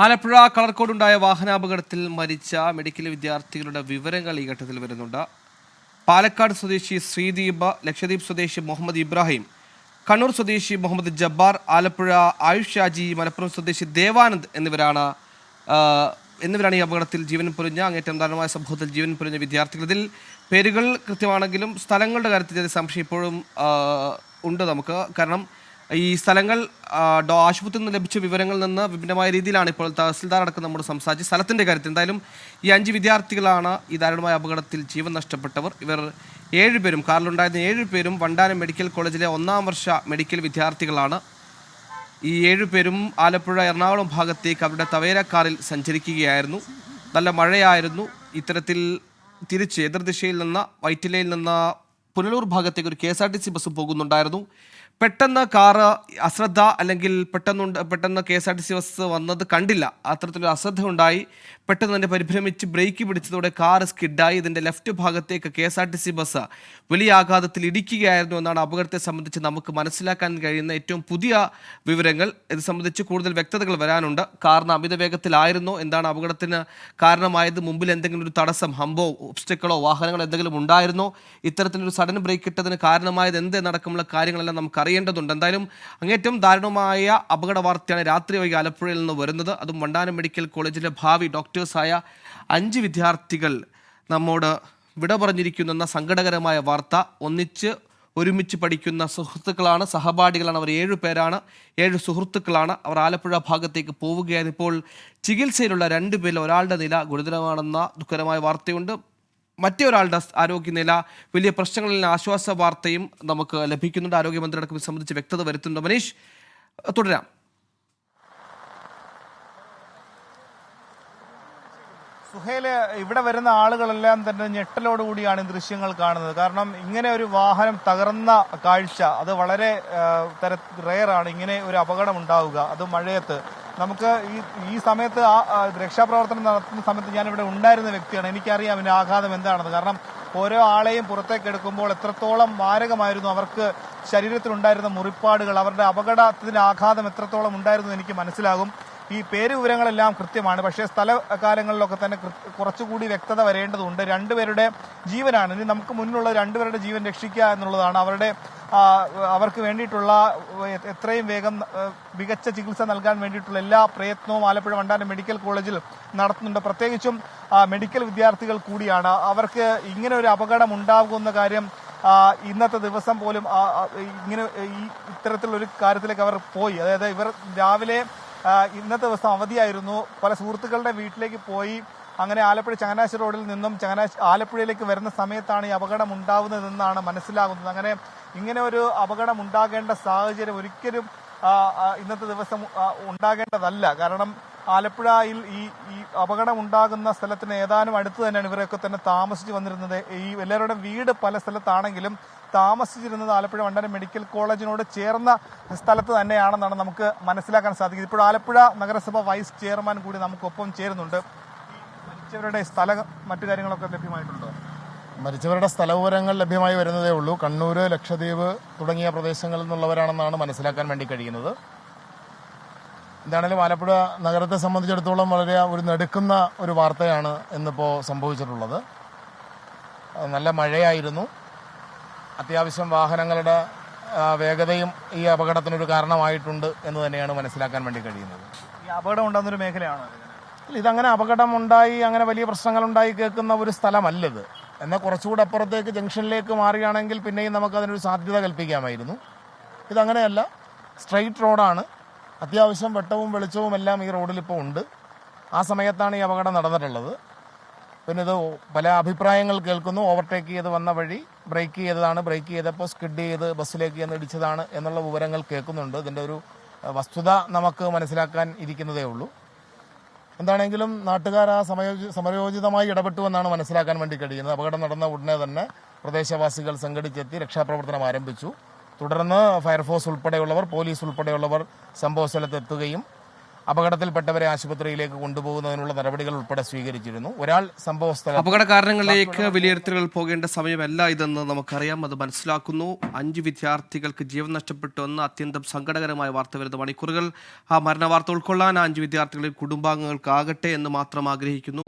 ആലപ്പുഴ കളർക്കോടുണ്ടായ വാഹനാപകടത്തിൽ മരിച്ച മെഡിക്കൽ വിദ്യാർത്ഥികളുടെ വിവരങ്ങൾ ഈ ഘട്ടത്തിൽ വരുന്നുണ്ട്. പാലക്കാട് സ്വദേശി ശ്രീദീപ്, ലക്ഷദ്വീപ് സ്വദേശി മുഹമ്മദ് ഇബ്രാഹിം, കണ്ണൂർ സ്വദേശി മുഹമ്മദ് ജബ്ബാർ, ആലപ്പുഴ ആയുഷ് ഷാജി, മലപ്പുറം സ്വദേശി ദേവാനന്ദ് എന്നിവരാണ് ഈ അപകടത്തിൽ ജീവൻ പൊലിഞ്ഞ അങ്ങേറ്റം ദാരുണമായ സംഭവത്തിൽ ജീവൻ പൊലിഞ്ഞ വിദ്യാർത്ഥികൾ. ഇതിൽ പേരുകൾ കൃത്യമാണെങ്കിലും സ്ഥലങ്ങളുടെ കാര്യത്തിൽ ചെറിയ സംശയം ഇപ്പോഴും ഉണ്ട് നമുക്ക്. കാരണം ഈ സ്ഥലങ്ങൾ ആശുപത്രിയിൽ നിന്ന് ലഭിച്ച വിവരങ്ങളിൽ നിന്ന് വിഭിന്നമായ രീതിയിലാണ് ഇപ്പോൾ തഹസിൽദാർ അടക്കം നമ്മോട് സംസാരിച്ച് സ്ഥലത്തിൻ്റെ കാര്യത്തിൽ. എന്തായാലും ഈ 5 വിദ്യാർത്ഥികളാണ് ഈ ദാരുണമായ അപകടത്തിൽ ജീവൻ നഷ്ടപ്പെട്ടവർ. ഇവർ 7 പേരും, കാറിലുണ്ടായിരുന്ന 7 പേരും വണ്ടാനം മെഡിക്കൽ കോളേജിലെ 1ാം വർഷ മെഡിക്കൽ വിദ്യാർത്ഥികളാണ്. ഈ 7 പേരും ആലപ്പുഴ എറണാകുളം ഭാഗത്തേക്ക് അവരുടെ തവേര കാറിൽ സഞ്ചരിക്കുകയായിരുന്നു. നല്ല മഴയായിരുന്നു. ഇത്തരത്തിൽ തിരിച്ച് എതിർദിശയിൽ നിന്ന് വൈറ്റിലയിൽ നിന്ന് പുനലൂർ ഭാഗത്തേക്ക് ഒരു KSRTC ബസ് പോകുന്നുണ്ടായിരുന്നു. പെട്ടെന്ന് കാറ് അശ്രദ്ധ അല്ലെങ്കിൽ പെട്ടെന്ന് KSRTC ബസ് വന്നത് കണ്ടില്ല. അത്തരത്തിലൊരു അശ്രദ്ധ ഉണ്ടായി. പെട്ടെന്ന് തന്നെ പരിഭ്രമിച്ച് ബ്രേക്ക് പിടിച്ചതോടെ കാർ സ്കിഡായി. ഇതിൻ്റെ ലെഫ്റ്റ് ഭാഗത്തേക്ക് KSRTC ബസ് വലിയ ആഘാതത്തിൽ ഇടിക്കുകയായിരുന്നു എന്നാണ് അപകടത്തെ സംബന്ധിച്ച് നമുക്ക് മനസ്സിലാക്കാൻ കഴിയുന്ന ഏറ്റവും പുതിയ വിവരങ്ങൾ. ഇത് സംബന്ധിച്ച് കൂടുതൽ വ്യക്തതകൾ വരാനുണ്ട്. കാറിന് അമിത വേഗത്തിലായിരുന്നോ, എന്താണ് അപകടത്തിന് കാരണമായത്, മുമ്പിൽ എന്തെങ്കിലും ഒരു തടസ്സം, ഹമ്പോ ഒബ്സ്റ്റക്കിളോ വാഹനങ്ങളോ എന്തെങ്കിലും ഉണ്ടായിരുന്നോ, ഇത്തരത്തിലൊരു സഡൻ ബ്രേക്ക് ഇട്ടതിന് കാരണമായത് എന്തടക്കമുള്ള കാര്യങ്ങളെല്ലാം നമുക്ക് അറിയേണ്ടതുണ്ട്. എന്തായാലും അങ്ങേറ്റം ദാരുണമായ അപകട വാർത്തയാണ് രാത്രി വൈകി ആലപ്പുഴയിൽ നിന്ന് വരുന്നത്. അതും വണ്ടാനം മെഡിക്കൽ കോളേജിലെ ഭാവി ഡോക്ടേഴ്സായ 5 വിദ്യാർത്ഥികൾ നമ്മോട് വിട പറഞ്ഞിരിക്കുന്നെന്ന സങ്കടകരമായ വാർത്ത. ഒരുമിച്ച് പഠിക്കുന്ന സുഹൃത്തുക്കളാണ്, സഹപാഠികളാണ്. അവർ 7 പേരാണ്, 7 സുഹൃത്തുക്കളാണ്. അവർ ആലപ്പുഴ ഭാഗത്തേക്ക് പോവുകയാണ്. ഇപ്പോൾ ചികിത്സയിലുള്ള 2 പേരിൽ ഒരാളുടെ നില ഗുരുതരമാണെന്ന ദുഃഖകരമായ വാർത്തയുണ്ട്. മറ്റേ ഒരാളുടെ ആരോഗ്യനില വലിയ പ്രശ്നങ്ങളിൽ ആശ്വാസ വാർത്തയും നമുക്ക് ലഭിക്കുന്നുണ്ട്. ആരോഗ്യമന്ത്രി അടക്കം സംബന്ധിച്ച് വ്യക്തത വരുത്തുന്നുണ്ട്. മനീഷ്, തുടരാം. സുഹേല്, ഇവിടെ വരുന്ന ആളുകളെല്ലാം തന്നെ ഞെട്ടലോടുകൂടിയാണ് ദൃശ്യങ്ങൾ കാണുന്നത്. കാരണം ഇങ്ങനെ ഒരു വാഹനം തകർന്ന കാഴ്ച അത് വളരെ റെയറാണ്. ഇങ്ങനെ ഒരു അപകടം ഉണ്ടാവുക, അത് മഴയത്ത്. നമുക്ക് ഈ സമയത്ത് രക്ഷാപ്രവർത്തനം നടത്തുന്ന സമയത്ത് ഞാനിവിടെ ഉണ്ടായിരുന്ന വ്യക്തിയാണ്. എനിക്കറിയാം ഇതിന്റെ ആഘാതം എന്താണെന്ന്. കാരണം ഓരോ ആളെയും പുറത്തേക്ക് എടുക്കുമ്പോൾ എത്രത്തോളം മാരകമായിരുന്നു അവർക്ക് ശരീരത്തിലുണ്ടായിരുന്ന മുറിപ്പാടുകൾ, അവരുടെ അപകടത്തിന്റെ ആഘാതം എത്രത്തോളം ഉണ്ടായിരുന്നു എനിക്ക് മനസ്സിലാകും. ഈ പേര് വിവരങ്ങളെല്ലാം കൃത്യമാണ്. പക്ഷേ സ്ഥലകാലങ്ങളിലൊക്കെ തന്നെ കുറച്ചുകൂടി വ്യക്തത വരേണ്ടതുണ്ട്. 2 പേരുടെ ജീവനാണ് ഇനി നമുക്ക് മുന്നിലുള്ള 2 പേരുടെ ജീവൻ രക്ഷിക്കുക എന്നുള്ളതാണ്. അവർക്ക് വേണ്ടിയിട്ടുള്ള എത്രയും വേഗം മികച്ച ചികിത്സ നൽകാൻ വേണ്ടിയിട്ടുള്ള എല്ലാ പ്രയത്നവും ആലപ്പുഴ വണ്ടാനം മെഡിക്കൽ കോളേജിൽ നടത്തുന്നുണ്ട്. പ്രത്യേകിച്ചും മെഡിക്കൽ വിദ്യാർത്ഥികൾ കൂടിയാണ്. അവർക്ക് ഇങ്ങനെ ഒരു അപകടം ഉണ്ടാകുന്ന കാര്യം ഇന്നത്തെ ദിവസം പോലും ഇത്തരത്തിലൊരു കാര്യത്തിലേക്ക് അവർ പോയി. അതായത് ഇവർ രാവിലെ ഇന്നത്തെ ദിവസം അവധിയായിരുന്നു. പല സുഹൃത്തുക്കളുടെ വീട്ടിലേക്ക് പോയി. അങ്ങനെ ആലപ്പുഴ ചങ്ങനാശ്ശേരി റോഡിൽ നിന്നും ആലപ്പുഴയിലേക്ക് വരുന്ന സമയത്താണ് ഈ അപകടം ഉണ്ടാകുന്നതെന്നാണ് മനസ്സിലാകുന്നത്. അങ്ങനെ ഇങ്ങനെ ഒരു അപകടം ഉണ്ടാകേണ്ട സാഹചര്യം ഒരിക്കലും ഇന്നത്തെ ദിവസം ഉണ്ടാകേണ്ടതല്ല. കാരണം ആലപ്പുഴയിൽ ഈ അപകടം ഉണ്ടാകുന്ന സ്ഥലത്തിന് ഏതാനും അടുത്ത് തന്നെയാണ് ഇവരൊക്കെ തന്നെ താമസിച്ച് വന്നിരുന്നത്. ഈ എല്ലാവരുടെ വീട് പല സ്ഥലത്താണെങ്കിലും താമസിച്ചിരുന്നത് ആലപ്പുഴ വണ്ടാനം മെഡിക്കൽ കോളേജിനോട് ചേർന്ന സ്ഥലത്ത് തന്നെയാണെന്നാണ് നമുക്ക് മനസ്സിലാക്കാൻ സാധിക്കുന്നത്. ഇപ്പോൾ ആലപ്പുഴ നഗരസഭ വൈസ് ചെയർമാൻ കൂടി നമുക്കൊപ്പം ചേരുന്നുണ്ട്. മരിച്ചവരുടെ മറ്റു കാര്യങ്ങളൊക്കെ ലഭ്യമായിട്ടുണ്ടോ? മരിച്ചവരുടെ സ്ഥലവിവരങ്ങൾ ലഭ്യമായി വരുന്നതേ ഉള്ളൂ. കണ്ണൂർ, ലക്ഷദ്വീപ് തുടങ്ങിയ പ്രദേശങ്ങളിൽ നിന്നുള്ളവരാണെന്നാണ് മനസ്സിലാക്കാൻ വേണ്ടി കഴിയുന്നത്. എന്താണെങ്കിലും ആലപ്പുഴ നഗരത്തെ സംബന്ധിച്ചിടത്തോളം വളരെ ഒരു നെടുക്കുന്ന ഒരു വാർത്തയാണ് ഇന്നിപ്പോൾ സംഭവിച്ചിട്ടുള്ളത്. നല്ല മഴയായിരുന്നു. അത്യാവശ്യം വാഹനങ്ങളുടെ വേഗതയും ഈ അപകടത്തിനൊരു കാരണമായിട്ടുണ്ട് എന്ന് തന്നെയാണ് മനസ്സിലാക്കാൻ വേണ്ടി കഴിയുന്നത്. ഈ അപകടം ഉണ്ടാകുന്നൊരു മേഖലയാണ് ഇതങ്ങനെ അപകടമുണ്ടായി അങ്ങനെ വലിയ പ്രശ്നങ്ങളുണ്ടായി കേൾക്കുന്ന ഒരു സ്ഥലമല്ലത്. എന്നാൽ കുറച്ചുകൂടെ അപ്പുറത്തേക്ക് ജംഗ്ഷനിലേക്ക് മാറുകയാണെങ്കിൽ പിന്നെയും നമുക്കതിനൊരു സാധ്യത കൽപ്പിക്കാമായിരുന്നു. ഇതങ്ങനെയല്ല, സ്ട്രെയിറ്റ് റോഡാണ്. അത്യാവശ്യം വെട്ടവും വെളിച്ചവും എല്ലാം ഈ റോഡിൽ ഇപ്പോൾ ഉണ്ട്. ആ സമയത്താണ് ഈ അപകടം നടന്നിട്ടുള്ളത്. പിന്നെ ഇത് പല അഭിപ്രായങ്ങൾ കേൾക്കുന്നു. ഓവർടേക്ക് ചെയ്ത് വന്ന വഴി ബ്രേക്ക് ചെയ്തപ്പോൾ സ്കിഡ് ചെയ്ത് ബസ്സിലേക്ക് ചെന്ന് ഇടിച്ചതാണ് എന്നുള്ള വിവരങ്ങൾ കേൾക്കുന്നുണ്ട്. ഇതിൻ്റെ ഒരു വസ്തുത നമുക്ക് മനസ്സിലാക്കാൻ ഇരിക്കുന്നതേ ഉള്ളൂ. എന്താണെങ്കിലും നാട്ടുകാർ സമയോചിതമായി ഇടപെട്ടുവെന്നാണ് മനസ്സിലാക്കാൻ വേണ്ടി കഴിയുന്നത്. അപകടം നടന്ന ഉടനെ തന്നെ പ്രദേശവാസികൾ സംഘടിച്ചെത്തി രക്ഷാപ്രവർത്തനം ആരംഭിച്ചു. തുടർന്ന് ഫയർഫോഴ്സ് ഉൾപ്പെടെയുള്ളവർ, പോലീസ് ഉൾപ്പെടെയുള്ളവർ സംഭവ സ്ഥലത്ത് എത്തുകയും അപകടത്തിൽപ്പെട്ടവരെ ആശുപത്രിയിലേക്ക് കൊണ്ടുപോകുന്നതിനുള്ള നടപടികൾ ഉൾപ്പെടെ സ്വീകരിച്ചിരുന്നു. ഒരാൾ സംഭവസ്ഥലം അപകട കാരണങ്ങളിലേക്ക് വിലയിരുത്തലുകൾ പോകേണ്ട സമയമല്ല ഇതെന്ന് നമുക്കറിയാം, അത് മനസ്സിലാക്കുന്നു. 5 വിദ്യാർത്ഥികൾക്ക് ജീവൻ നഷ്ടപ്പെട്ടു എന്ന അത്യന്തം സങ്കടകരമായ വാർത്ത വരുന്ന മണിക്കൂറുകൾ. ആ മരണ വാർത്ത ഉൾക്കൊള്ളാൻ 5 വിദ്യാർത്ഥികളുടെ കുടുംബാംഗങ്ങൾക്കാകട്ടെ എന്ന് മാത്രം ആഗ്രഹിക്കുന്നു.